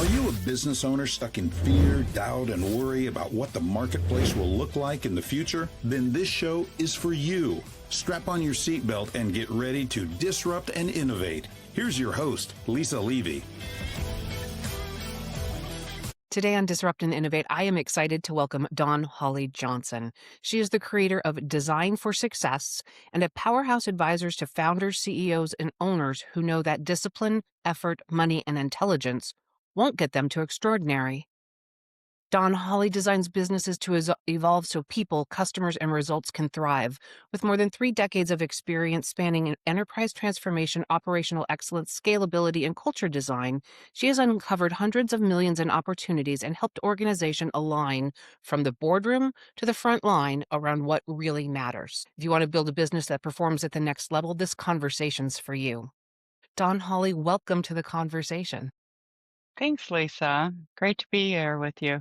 Are you a business owner stuck in fear, doubt, and worry about what the marketplace will look like in the future? Then this show is for you. Strap on your seatbelt and get ready to disrupt and innovate. Here's your host, Lisa Levy. Today on Disrupt and Innovate, I am excited to welcome Dawn Holly Johnson. She is the creator of Design for Success and a powerhouse advisors to founders, CEOs, and owners who know that discipline, effort, money, and intelligence won't get them to extraordinary. Dawn Holly designs businesses to evolve so people, customers, and results can thrive. With more than 3 decades of experience spanning enterprise transformation, operational excellence, scalability, and culture design, she has uncovered hundreds of millions in opportunities and helped organizations align from the boardroom to the front line around what really matters. If you want to build a business that performs at the next level, this conversation's for you. Dawn Holly, welcome to the conversation. Thanks, Lisa. Great to be here with you.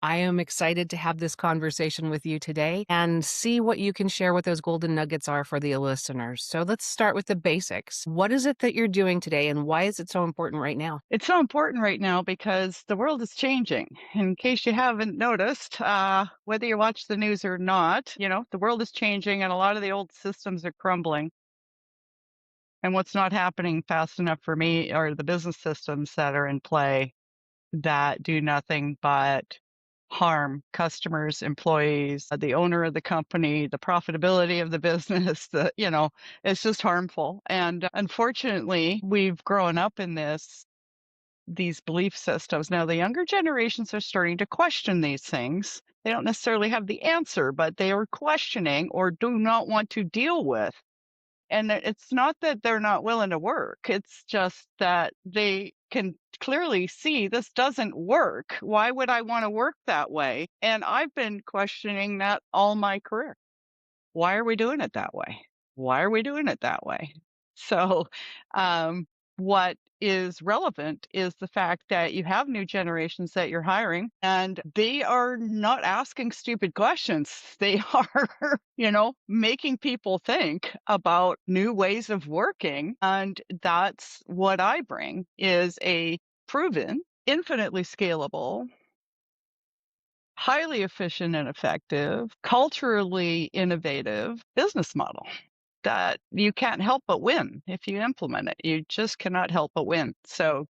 I am excited to have this conversation with you today and see what you can share what those golden nuggets are for the listeners. So let's start with the basics. What is it that you're doing today and why is it so important right now? It's so important right now because the world is changing. In case you haven't noticed, whether you watch the news or not, the world is changing and a lot of the old systems are crumbling. And what's not happening fast enough for me are the business systems that are in play that do nothing but harm customers, employees, the owner of the company, the profitability of the business, it's just harmful. And unfortunately, we've grown up in these belief systems. Now, the younger generations are starting to question these things. They don't necessarily have the answer, but they are questioning or do not want to deal with. And it's not that they're not willing to work. It's just that they can clearly see this doesn't work. Why would I want to work that way? And I've been questioning that all my career. Why are we doing it that way? Why are we doing it that way? So, what is relevant is the fact that you have new generations that you're hiring and they are not asking stupid questions. They are, making people think about new ways of working. And that's what I bring is a proven, infinitely scalable, highly efficient and effective, culturally innovative business model that you can't help but win if you implement it. You just cannot help but win. So,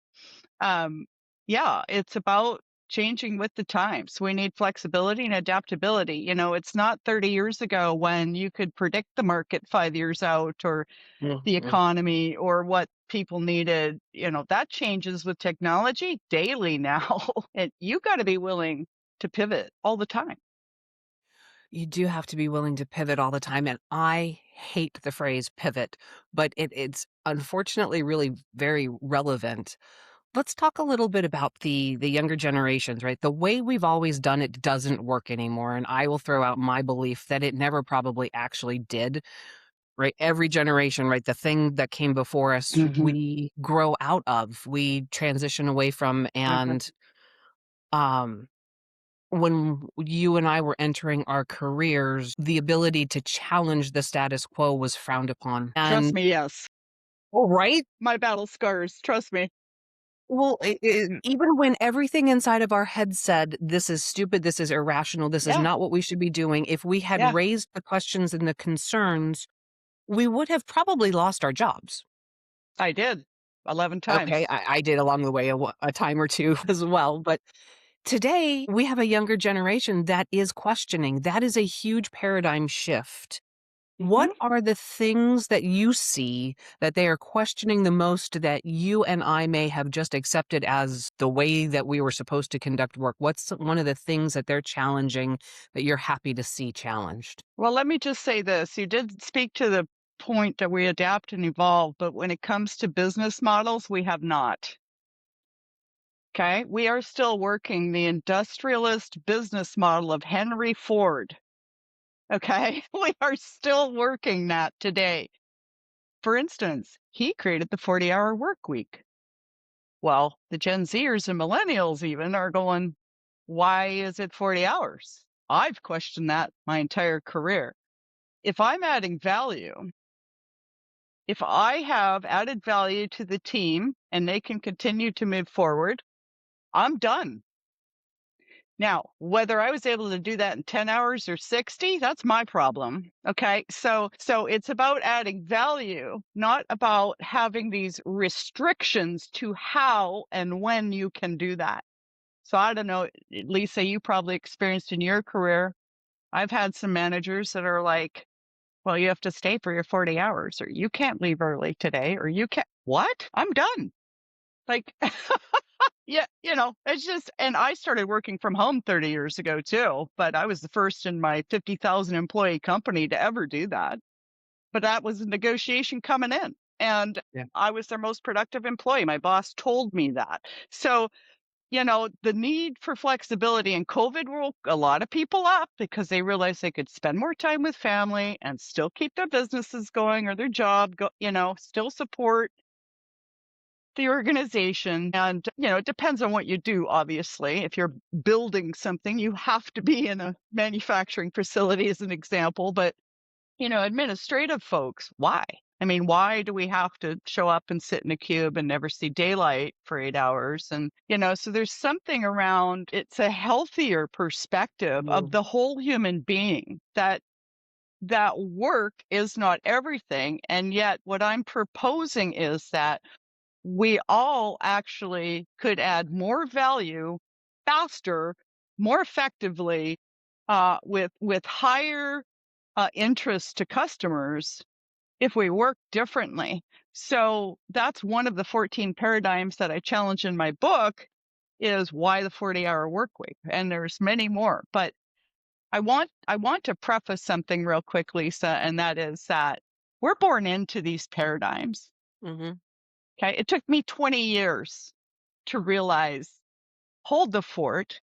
it's about changing with the times. We need flexibility and adaptability. It's not 30 years ago when you could predict the market 5 years out or the economy or what people needed. That changes with technology daily now. And you got to be willing to pivot all the time. You do have to be willing to pivot all the time. And I hate the phrase pivot, but it's unfortunately really very relevant. Let's talk a little bit about the younger generations, right? The way we've always done it doesn't work anymore. And I will throw out my belief that it never probably actually did, right? Every generation, right? The thing that came before us, we grow out of, we transition away from. And when you and I were entering our careers, the ability to challenge the status quo was frowned upon. Trust me, yes. Oh, right? My battle scars, trust me. Well, even when everything inside of our head said, this is stupid, this is irrational, this is not what we should be doing, if we had raised the questions and the concerns, we would have probably lost our jobs. I did 11 times. Okay, I did along the way a time or two as well, but today, we have a younger generation that is questioning. That is a huge paradigm shift. What are the things that you see that they are questioning the most that you and I may have just accepted as the way that we were supposed to conduct work? What's one of the things that they're challenging that you're happy to see challenged? Well, let me just say this. You did speak to the point that we adapt and evolve, but when it comes to business models, we have not. Okay, we are still working the industrialist business model of Henry Ford. Okay, we are still working that today. For instance, he created the 40-hour work week. Well, the Gen Zers and millennials even are going, why is it 40 hours? I've questioned that my entire career. If I'm adding value, if I have added value to the team and they can continue to move forward, I'm done. Now, whether I was able to do that in 10 hours or 60, that's my problem. Okay. So it's about adding value, not about having these restrictions to how and when you can do that. So I don't know, Lisa, you probably experienced in your career. I've had some managers that are like, well, you have to stay for your 40 hours, or you can't leave early today, or you can't. What? I'm done. Like, yeah, it's just, and I started working from home 30 years ago too, but I was the first in my 50,000 employee company to ever do that. But that was a negotiation coming in. And Yeah. I was their most productive employee. My boss told me that. So, the need for flexibility in COVID woke a lot of people up because they realized they could spend more time with family and still keep their businesses going or their job, still support the organization. And, it depends on what you do, obviously. If you're building something, you have to be in a manufacturing facility as an example. But, administrative folks, why? I mean, why do we have to show up and sit in a cube and never see daylight for 8 hours? And, so there's something around, it's a healthier perspective of the whole human being that work is not everything. And yet what I'm proposing is that we all actually could add more value faster, more effectively, with higher interest to customers if we work differently. So that's one of the 14 paradigms that I challenge in my book, is why the 40-hour work week. And there's many more, but I want to preface something real quick, Lisa, and that is that we're born into these paradigms. Mm-hmm. Okay. It took me 20 years to realize, hold the fort,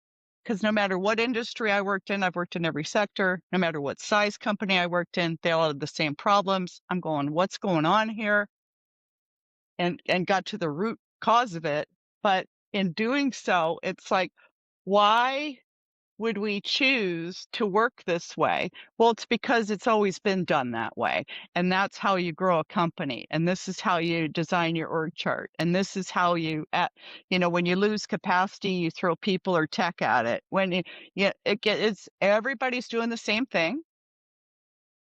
because no matter what industry I worked in, I've worked in every sector, no matter what size company I worked in, they all had the same problems. I'm going, what's going on here? And got to the root cause of it. But in doing so, it's like, why would we choose to work this way? Well, it's because it's always been done that way. And that's how you grow a company. And this is how you design your org chart. And this is how you, when you lose capacity, you throw people or tech at it. When it's everybody's doing the same thing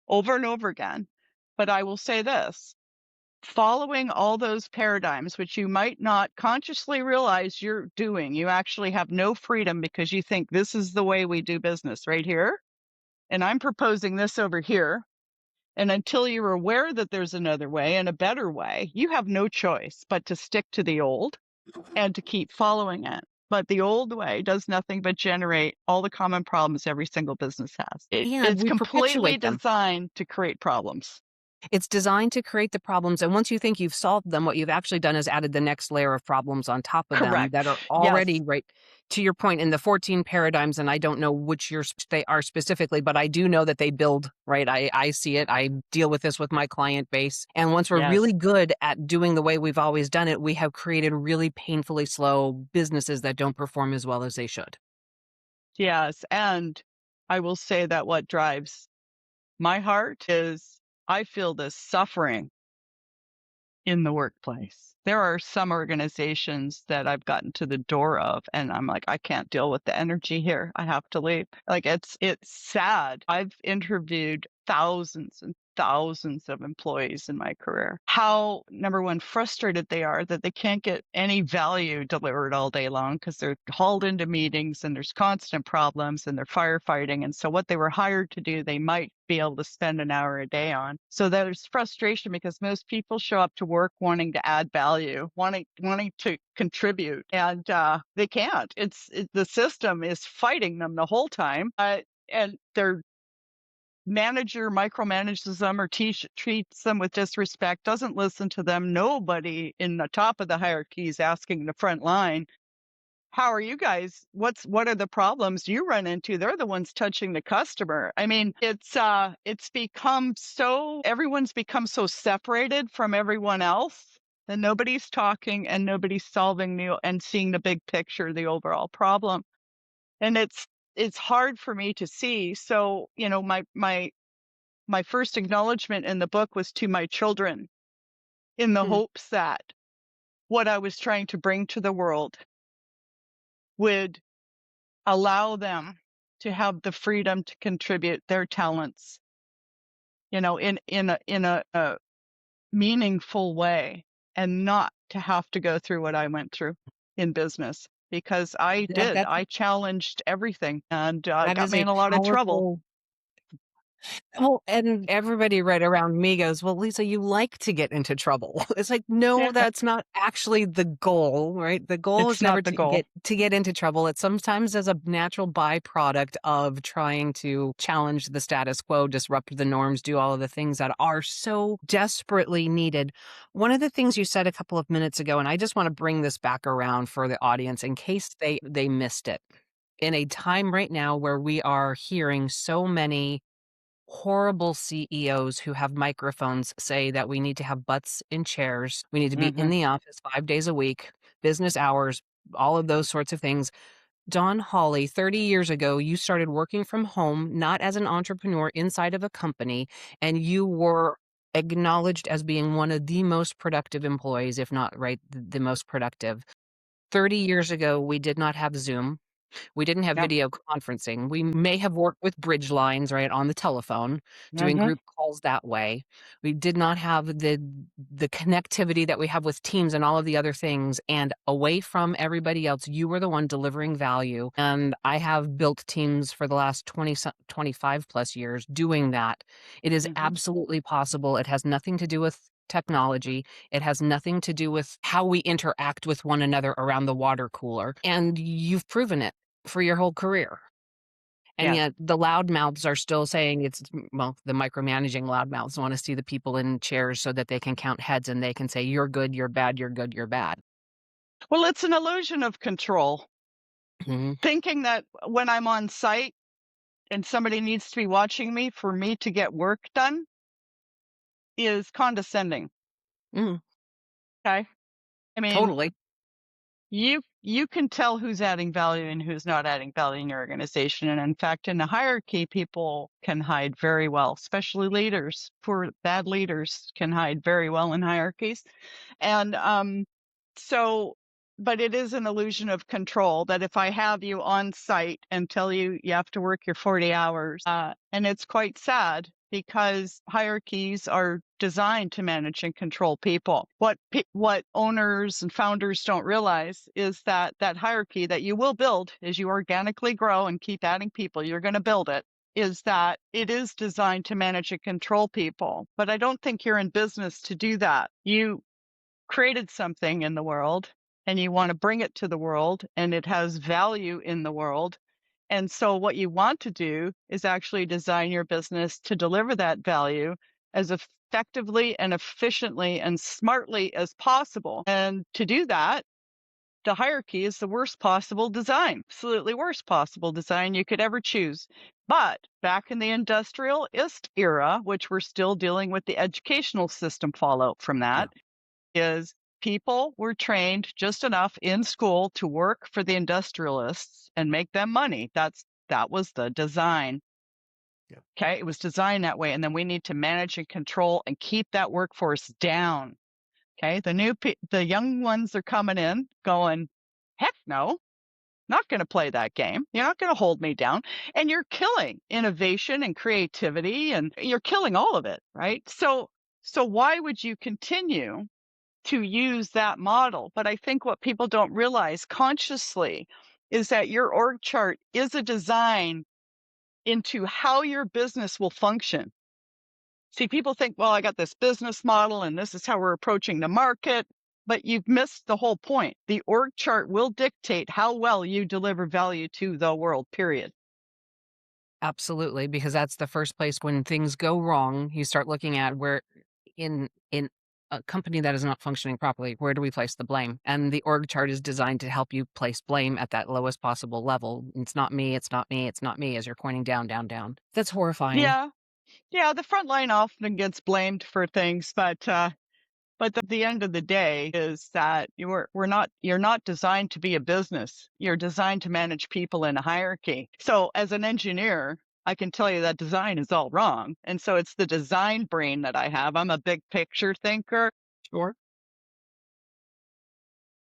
over and over again. But I will say this, following all those paradigms, which you might not consciously realize you're doing, you actually have no freedom because you think this is the way we do business right here. And I'm proposing this over here. And until you're aware that there's another way and a better way, you have no choice but to stick to the old and to keep following it. But the old way does nothing but generate all the common problems every single business has. And It's we completely perpetuate them. designed to create problems. It's designed to create the problems, and once you think you've solved them, what you've actually done is added the next layer of problems on top of them that are Correct. Yes. already, right, to your point, in the 14 paradigms, and I don't know which years they are specifically, but I do know that they build, right? I see it. I deal with this with my client base. And once we're Yes. really good at doing the way we've always done it, we have created really painfully slow businesses that don't perform as well as they should. Yes. And I will say that what drives my heart is I feel this suffering in the workplace. There are some organizations that I've gotten to the door of and I'm like, I can't deal with the energy here. I have to leave. Like it's sad. I've interviewed thousands and thousands of employees in my career. How, number one, frustrated they are that they can't get any value delivered all day long because they're hauled into meetings and there's constant problems and they're firefighting. And so what they were hired to do, they might be able to spend an hour a day on. So there's frustration because most people show up to work wanting to add value, wanting to contribute, and they can't. The system is fighting them the whole time, and their manager micromanages them or treats them with disrespect, doesn't listen to them. Nobody in the top of the hierarchy is asking the front line, how are you guys? What are the problems you run into? They're the ones touching the customer. I mean, it's become so, everyone's become so separated from everyone else that nobody's talking and nobody's solving and seeing the big picture, the overall problem. And it's hard for me to see. So, my first acknowledgement in the book was to my children in the hopes that what I was trying to bring to the world would allow them to have the freedom to contribute their talents, in a meaningful way, and not to have to go through what I went through in business, because That I challenged everything, and it that got is me a in a lot of trouble. powerful. Oh, and everybody right around me goes, "Well, Lisa, you like to get into trouble." It's like, no, Yeah, that's not actually the goal, right? The goal it's is never not the goal. to get into trouble. It's sometimes as a natural byproduct of trying to challenge the status quo, disrupt the norms, do all of the things that are so desperately needed. One of the things you said a couple of minutes ago, and I just want to bring this back around for the audience in case they missed it. In a time right now where we are hearing so many horrible CEOs who have microphones say that we need to have butts in chairs. We need to be in Hmm. the office 5 days a week, business hours, all of those sorts of things. Don Hawley, 30 years ago, you started working from home, not as an entrepreneur inside of a company, and you were acknowledged as being one of the most productive employees, if not right, the most productive. 30 years ago, we did not have Zoom. We didn't have Yep. video conferencing. We may have worked with bridge lines, right, on the telephone, doing Hmm. group calls that way. We did not have the connectivity that we have with Teams and all of the other things. And away from everybody else, you were the one delivering value. And I have built teams for the last 25 plus years doing that. It is Hmm. absolutely possible. It has nothing to do with technology. It has nothing to do with how we interact with one another around the water cooler. And you've proven it for your whole career. And Yeah. yet the loudmouths are still saying well, the micromanaging loudmouths want to see the people in chairs so that they can count heads and they can say, you're good, you're bad, you're good, you're bad. Well, it's an illusion of control. Mhm. Thinking that when I'm on site and somebody needs to be watching me for me to get work done is condescending. Mhm. Okay. I mean, Totally. you can tell who's adding value and who's not adding value in your organization. And in fact, in the hierarchy, people can hide very well, especially leaders. Poor bad leaders can hide very well in hierarchies. And so, but it is an illusion of control that if I have you on site and tell you you have to work your 40 hours, and it's quite sad because hierarchies are designed to manage and control people. What owners and founders don't realize is that that hierarchy that you will build as you organically grow and keep adding people, you're going to build it, is that it is designed to manage and control people. But I don't think you're in business to do that. You created something in the world and you want to bring it to the world and it has value in the world. And so what you want to do is actually design your business to deliver that value as effectively and efficiently and smartly as possible. And to do that, the hierarchy is the worst possible design, absolutely worst possible design you could ever choose. But back in the industrialist era, which we're still dealing with the educational system fallout from Yeah. that, is people were trained just enough in school to work for the industrialists and make them money. That was the design. Yeah. Okay, it was designed that way, and then we need to manage and control and keep that workforce down. Okay, the young ones are coming in, going, heck no, not going to play that game. You're not going to hold me down, and you're killing innovation and creativity, and you're killing all of it, right? So why would you continue to use that model? But I think what people don't realize consciously is that your org chart is a design into how your business will function. See, people think, well, I got this business model and this is how we're approaching the market, but you've missed the whole point. The org chart will dictate how well you deliver value to the world, period. Absolutely, because that's the first place when things go wrong, you start looking at where in a company that is not functioning properly, where do we place the blame? And the org chart is designed to help you place blame at that lowest possible level. It's not me, it's not me, it's not me as you're pointing down, down, down. That's horrifying. Yeah. Yeah. The front line often gets blamed for things, but the end of the day is that you're not designed to be a business. You're designed to manage people in a hierarchy. So as an engineer, I can tell you that design is all wrong. And so it's the design brain that I have. I'm a big picture thinker. Sure.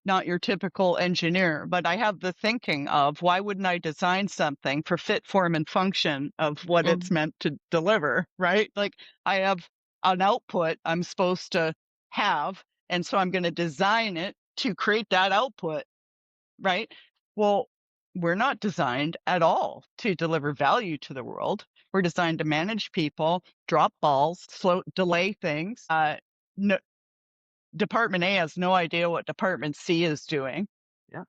not your typical engineer, but I have the thinking of why wouldn't I design something for fit, form, and function of what it's meant to deliver, right? Like I have an output I'm supposed to have, and so I'm going to design it to create that output, right? Well, we're not designed at all to deliver value to the world. We're designed to manage people, drop balls, delay things. No, Department A has no idea what Department C is doing. Yeah.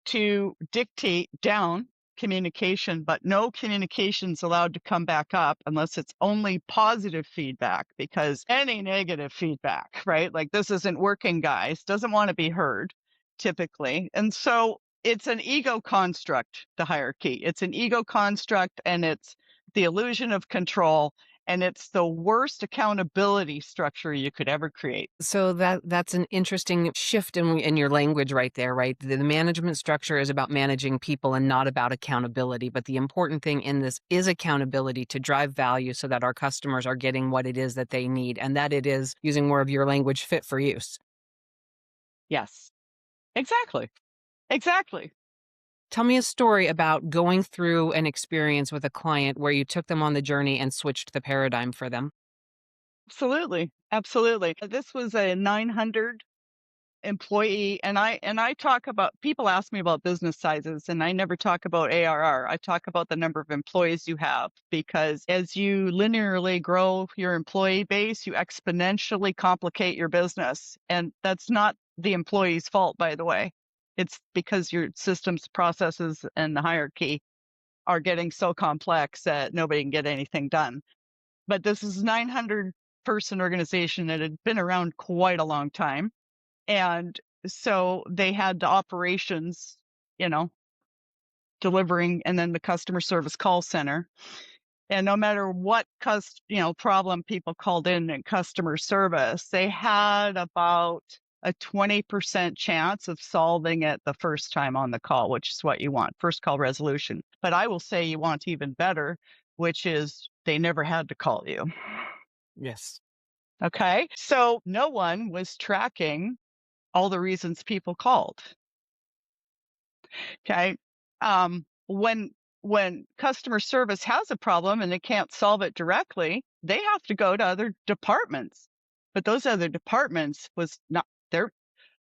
To dictate down communication, but no communication's allowed to come back up unless it's only positive feedback, because any negative feedback, right? Like this isn't working, guys, doesn't want to be heard typically. And so it's an ego construct, the hierarchy. It's an ego construct, and it's the illusion of control. And it's the worst accountability structure you could ever create. So that's an interesting shift in your language right there, right? The management structure is about managing people and not about accountability. But the important thing in this is accountability to drive value so that our customers are getting what it is that they need, and that it is, using more of your language, fit for use. Yes, exactly. Exactly. Tell me a story about going through an experience with a client where you took them on the journey and switched the paradigm for them. Absolutely. Absolutely. This was a 900 employee, and I talk about, people ask me about business sizes, and I never talk about ARR. I talk about the number of employees you have, because as you linearly grow your employee base, you exponentially complicate your business. And that's not the employee's fault, by the way. It's because your systems, processes, and the hierarchy are getting so complex that nobody can get anything done. But this is a 900 person organization that had been around quite a long time. And so they had the operations, delivering, and then the customer service call center. And no matter what problem people called in customer service, they had about a 20% chance of solving it the first time on the call, which is what you want, first call resolution. But I will say you want even better, which is they never had to call you. Yes. Okay. So no one was tracking all the reasons people called. Okay. When customer service has a problem and they can't solve it directly, they have to go to other departments. But those other departments was not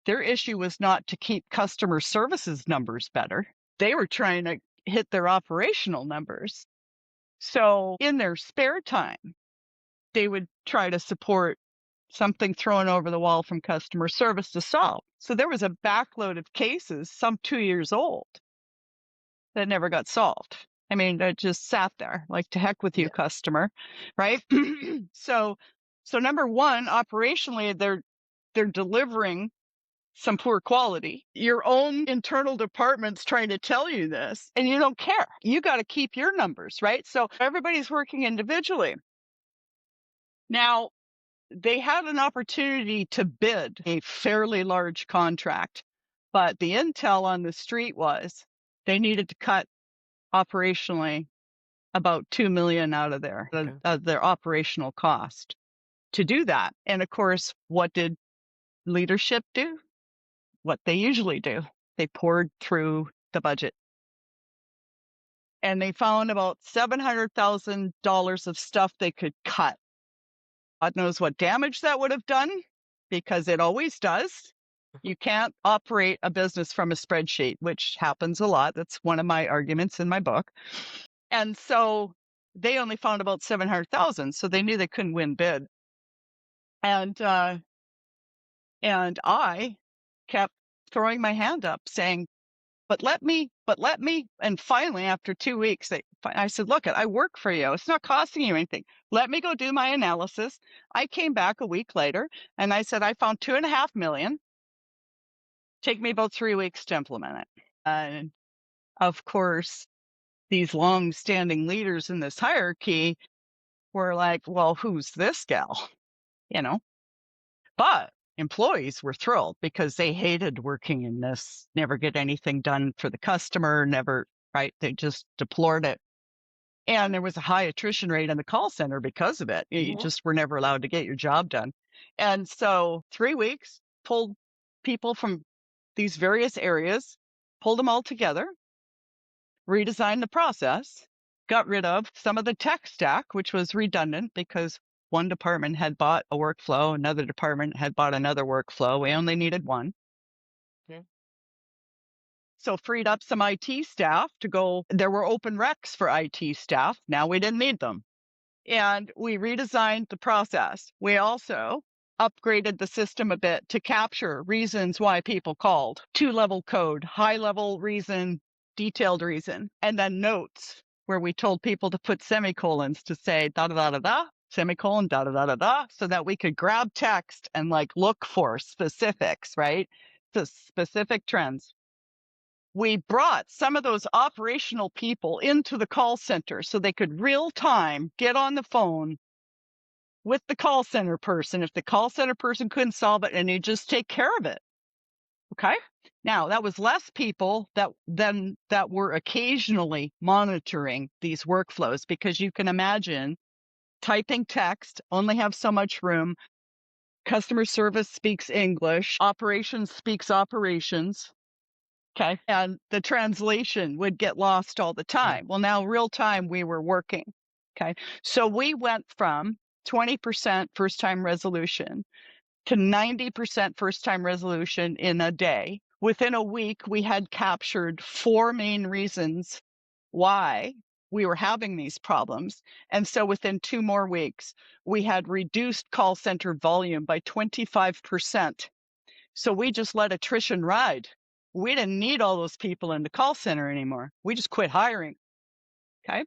their issue was not to keep customer services numbers better. They were trying to hit their operational numbers. So in their spare time, they would try to support something thrown over the wall from customer service to solve. So there was a backload of cases, some 2 years old, that never got solved. I mean, it just sat there, like, to heck with you, customer, right? So number one, operationally, they're delivering some poor quality. Your own internal department's trying to tell you this, and you don't care. You got to keep your numbers, right? So everybody's working individually. Now, they had an opportunity to bid a fairly large contract, but the intel on the street was they needed to cut operationally about $2 million out of their operational cost to do that. And of course, what did leadership do? What they usually do. They poured through the budget. And they found about $700,000 of stuff they could cut. God knows what damage that would have done, because it always does. You can't operate a business from a spreadsheet, which happens a lot. That's one of my arguments in my book. And so they only found about 700,000. So they knew they couldn't win bid. And I kept throwing my hand up saying, but let me. And finally, after 2 weeks, I said, look, I work for you. It's not costing you anything. Let me go do my analysis. I came back a week later and I said, I found $2.5 million. Take me about 3 weeks to implement it. And of course, these long-standing leaders in this hierarchy were like, well, who's this gal? But employees were thrilled because they hated working in this, never get anything done for the customer, never, right? They just deplored it. And there was a high attrition rate in the call center because of it. You just were never allowed to get your job done. And so 3 weeks, pulled people from these various areas, pulled them all together, redesigned the process, got rid of some of the tech stack, which was redundant because one department had bought a workflow, another department had bought another workflow. We only needed one. Okay. So freed up some IT staff to go. There were open recs for IT staff. Now we didn't need them. And we redesigned the process. We also upgraded the system a bit to capture reasons why people called. 2-level code, high-level reason, detailed reason, and then notes where we told people to put semicolons to say da-da-da-da-da, semicolon, da-da-da-da-da, so that we could grab text and like look for specifics, right? The specific trends. We brought some of those operational people into the call center so they could real time get on the phone with the call center person. If the call center person couldn't solve it, and you just take care of it. Okay. Now that was less people that were occasionally monitoring these workflows, because you can imagine typing text, only have so much room. Customer service speaks English, operations speaks operations. Okay. And the translation would get lost all the time. Well, now real time we were working. Okay. So we went from 20% first time resolution to 90% first time resolution in a day. Within a week, we had captured 4 main reasons why we were having these problems. And so within 2 more weeks, we had reduced call center volume by 25%. So we just let attrition ride. We didn't need all those people in the call center anymore. We just quit hiring. Okay.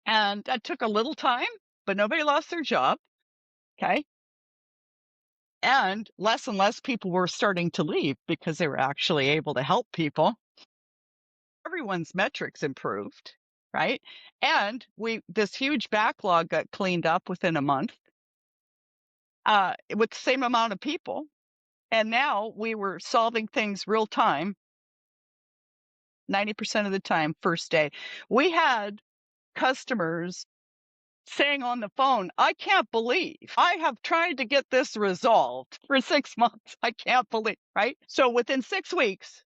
And that took a little time, but nobody lost their job. Okay. And less people were starting to leave because they were actually able to help people. Everyone's metrics improved, right? And this huge backlog got cleaned up within a month with the same amount of people. And now we were solving things real time, 90% of the time, first day. We had customers saying on the phone, I can't believe I have tried to get this resolved for 6 months. I can't believe, right? So within 6 weeks,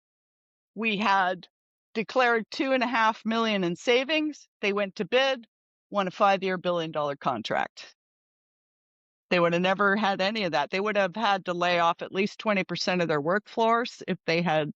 we had declared $2.5 million in savings. They went to bid, won a 5-year $1 billion contract. They would have never had any of that. They would have had to lay off at least 20% of their workforce if they had,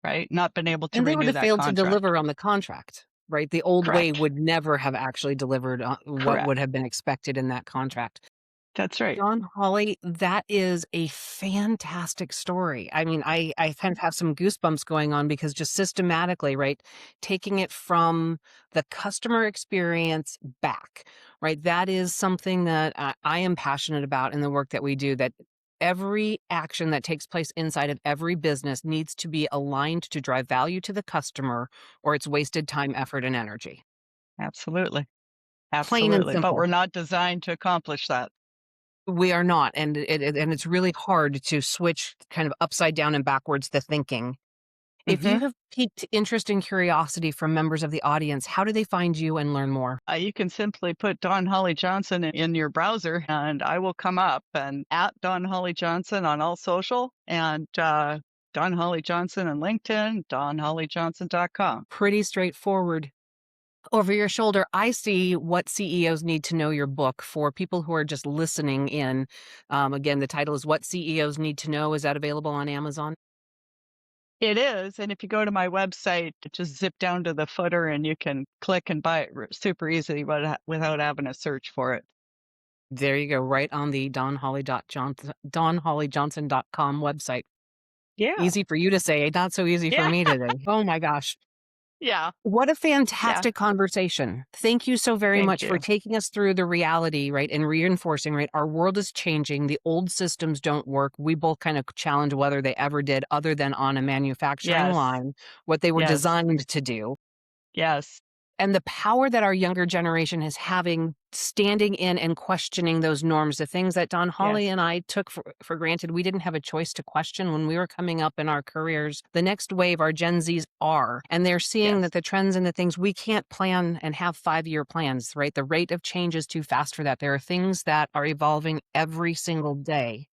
right, not been able to And they would renew have that failed to contract. deliver on the contract, right? The old way Correct. would never have actually delivered on what Correct. would have been expected in that contract. That's right. John Holly, that is a fantastic story. I mean, I kind of have some goosebumps going on because just systematically, right, taking it from the customer experience back, right? That is something that I am passionate about in the work that we do, that every action that takes place inside of every business needs to be aligned to drive value to the customer, or it's wasted time, effort, and energy. Absolutely. Plain and Absolutely. But simple. we're not designed to accomplish that. We are not, and it's really hard to switch kind of upside down and backwards the thinking. If you have piqued interest and curiosity from members of the audience, how do they find you and learn more? You can simply put Don Holly Johnson in your browser, and I will come up, and at Don Holly Johnson on all social, and Don Holly Johnson on LinkedIn, donhollyjohnson.com. Pretty straightforward. Over your shoulder, I see What CEOs Need to Know, your book, for people who are just listening in. Again, the title is What CEOs Need to Know. Is that available on Amazon? It is. And if you go to my website, just zip down to the footer and you can click and buy it super easily without having to search for it. There you go, right on the donhollyjohnson.com website. Yeah. Easy for you to say, not so easy for Yeah. me today. Oh my gosh. Yeah. What a fantastic conversation. Thank you so very Thank much for you. taking us through the reality, right? And reinforcing, right? Our world is changing. The old systems don't work. We both kind of challenge whether they ever did, other than on a manufacturing Yes. line, what they were Yes. designed to do. Yes. And the power that our younger generation is having, standing in and questioning those norms, the things that Don Holly Yes. and I took for granted. We didn't have a choice to question when we were coming up in our careers. The next wave, our Gen Zs are, and they're seeing Yes. that the trends and the things we can't plan and have 5-year plans, right? The rate of change is too fast for that. There are things that are evolving every single day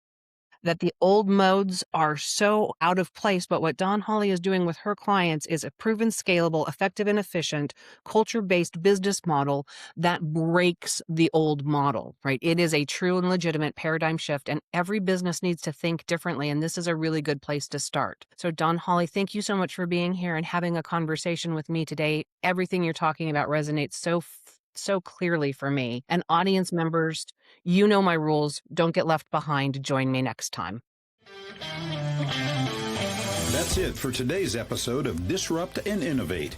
that the old modes are so out of place, but what Don Holly is doing with her clients is a proven, scalable, effective, and efficient culture-based business model that breaks the old model, right? It is a true and legitimate paradigm shift, and every business needs to think differently, and this is a really good place to start. So Don Holly, thank you so much for being here and having a conversation with me today. Everything you're talking about resonates so clearly for me. And audience members, you know my rules. Don't get left behind. Join me next time. That's it for today's episode of Disrupt and Innovate.